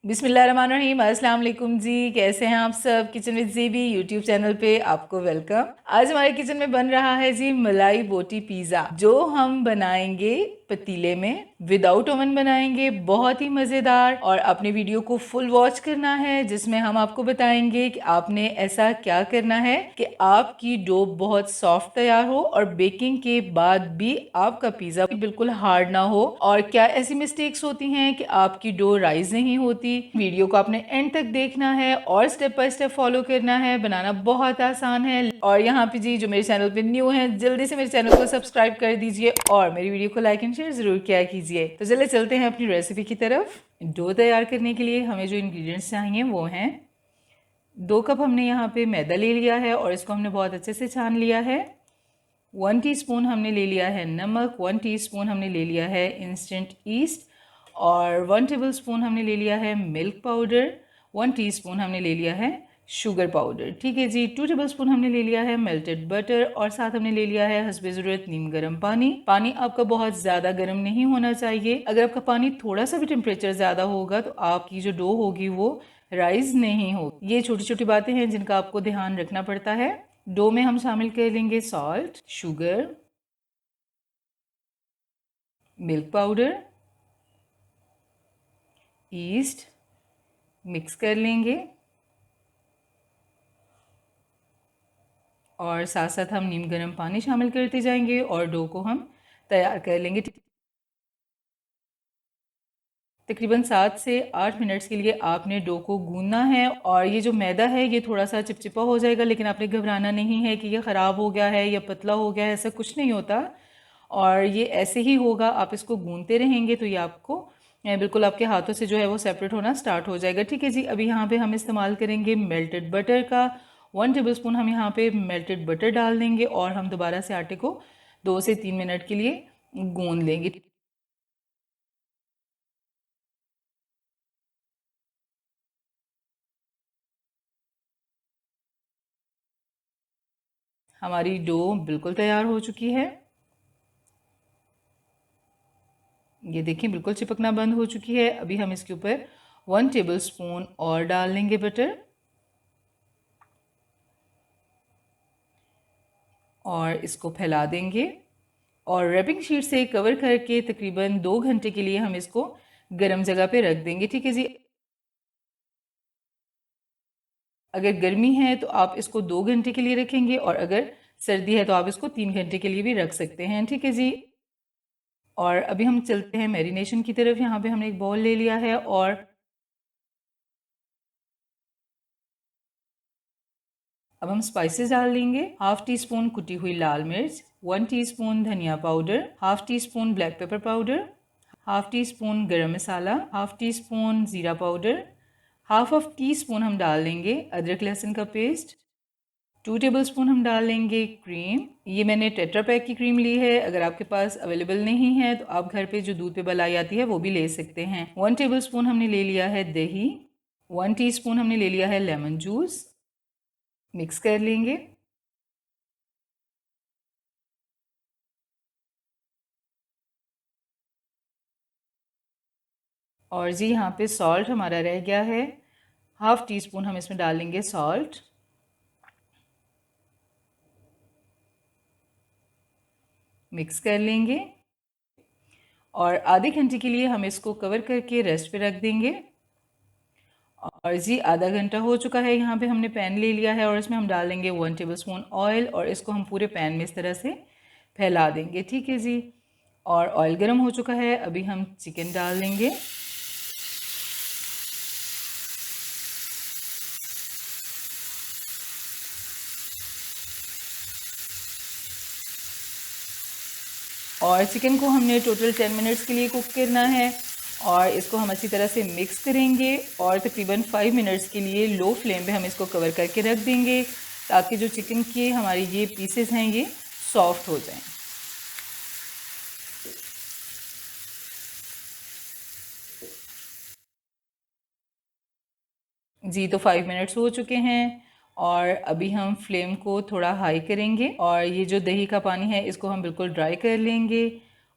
बिस्मिल्लाहिर्रहमानिर्रहीम। अस्सलाम वालेकुम जी, कैसे हैं आप सब। किचन विद ज़ेबी यूट्यूब चैनल पे आपको वेलकम। आज हमारे किचन में बन रहा है जी मलाई बोटी पिज़्ज़ा, जो हम बनाएंगे पतीले में, विदाउट ओवन बनाएंगे, बहुत ही मज़ेदार। और अपने वीडियो को फुल वॉच करना है, जिसमें हम आपको बताएंगे कि आपने ऐसा क्या करना है कि आपकी डो बहुत सॉफ्ट तैयार हो और बेकिंग के बाद भी आपका पिज़्ज़ा बिल्कुल हार्ड ना हो। और क्या ऐसी मिस्टेक्स होती हैं कि आपकी डो राइज नहीं होती। वीडियो को आपने एंड तक देखना है और स्टेप बाय स्टेप फॉलो करना है। बनाना बहुत आसान है। और यहाँ पे जी जो मेरे चैनल पे न्यू है, जल्दी से मेरे चैनल को सब्सक्राइब कर दीजिए और मेरी वीडियो को लाइक एंड शेयर जरूर किया कीजिए। तो चलिए चलते हैं अपनी रेसिपी की तरफ। डो तैयार करने के लिए हमें जो इंग्रेडिएंट्स चाहिए वो हैं 2 कप हमने यहाँ पे मैदा ले लिया है और इसको हमने बहुत अच्छे से छान लिया है। 1 टीस्पून हमने ले लिया है नमक, 1 टीस्पून हमने ले लिया है इंस्टेंट ईस्ट और 1 टेबलस्पून हमने ले लिया है मिल्क पाउडर, 1 टीस्पून हमने ले लिया है शुगर पाउडर। ठीक है जी। 2 टेबलस्पून हमने ले लिया है मेल्टेड बटर और साथ हमने ले लिया है हस्बे ज़रूरत नीम गर्म पानी। पानी आपका बहुत ज़्यादा गर्म नहीं होना चाहिए। अगर आपका पानी थोड़ा सा भी टेम्परेचर ज़्यादा होगा तो आपकी जो डो होगी वो राइज नहीं हो। ये छोटी छोटी बातें हैं जिनका आपको ध्यान रखना पड़ता है। डो में हम शामिल कर लेंगे salt, sugar, milk powder, east, mix कर लेंगे और साथ साथ हम नीम गर्म पानी शामिल करते जाएंगे और डो को हम तैयार कर लेंगे। तकरीबन 7 से 8 मिनट्स के लिए आपने डो को गूंदना है। और ये जो मैदा है ये थोड़ा सा चिपचिपा हो जाएगा, लेकिन आपने घबराना नहीं है कि ये ख़राब हो गया है या पतला हो गया है, ऐसा कुछ नहीं होता। और ये ऐसे ही होगा, आप इसको गूंदते रहेंगे तो ये आपको बिल्कुल आपके हाथों से जो है वो सेपरेट होना स्टार्ट हो जाएगा। ठीक है जी। अभी यहाँ पे हम इस्तेमाल करेंगे मेल्टेड बटर का। 1 टेबलस्पून हम यहाँ पे मेल्टेड बटर डाल देंगे और हम दोबारा से आटे को 2 से 3 मिनट के लिए गूंद लेंगे। हमारी डो बिल्कुल तैयार हो चुकी है। ये देखिए बिल्कुल चिपकना बंद हो चुकी है। अभी हम इसके ऊपर 1 टेबलस्पून और डाल लेंगे बटर और इसको फैला देंगे और रैपिंग शीट से कवर करके तकरीबन 2 घंटे के लिए हम इसको गर्म जगह पे रख देंगे। ठीक है जी। अगर गर्मी है तो आप इसको 2 घंटे के लिए रखेंगे और अगर सर्दी है तो आप इसको 3 घंटे के लिए भी रख सकते हैं। ठीक है जी। और अभी हम चलते हैं मैरिनेशन की तरफ। यहाँ पे हमने एक बाउल ले लिया है और अब हम स्पाइसेस डाल लेंगे। हाफ टी स्पून कुटी हुई लाल मिर्च, 1 टीस्पून धनिया powder, half tea spoon black pepper powder, half tea spoon गरम मसाला, हाफ टी स्पून ज़ीरा powder, half of tea spoon हम डाल लेंगे अदरक लहसुन का पेस्ट, 2 टेबलस्पून हम डाल लेंगे क्रीम। ये मैंने टेट्रा पैक की क्रीम ली है। अगर आपके पास अवेलेबल नहीं है तो आप घर पे जो दूध पे मलाई आती है वो भी ले सकते हैं। 1 टेबलस्पून हमने ले लिया है दही, 1 टीस्पून हमने ले लिया है लेमन जूस। मिक्स कर लेंगे। और जी यहाँ पे सॉल्ट हमारा रह गया है, हाफ टी स्पून हम इसमें डालेंगे सॉल्ट। मिक्स कर लेंगे और आधे घंटे के लिए हम इसको कवर करके रेस्ट पे रख देंगे। और जी आधा घंटा हो चुका है। यहाँ पे हमने पैन ले लिया है और इसमें हम डालेंगे 1 टेबलस्पून ऑयल और इसको हम पूरे पैन में इस तरह से फैला देंगे। ठीक है जी। और ऑयल गर्म हो चुका है। अभी हम चिकन डाल देंगे और चिकन को हमने टोटल 10 मिनट्स के लिए कुक करना है। और इसको हम अच्छी तरह से मिक्स करेंगे और तकरीबन 5 मिनट्स के लिए लो फ्लेम पे हम इसको कवर करके रख देंगे, ताकि जो चिकन के हमारी ये पीसेस हैं ये सॉफ्ट हो जाएं। जी तो 5 मिनट्स हो चुके हैं और अभी हम फ्लेम को थोड़ा हाई करेंगे और ये जो दही का पानी है इसको हम बिल्कुल ड्राई कर लेंगे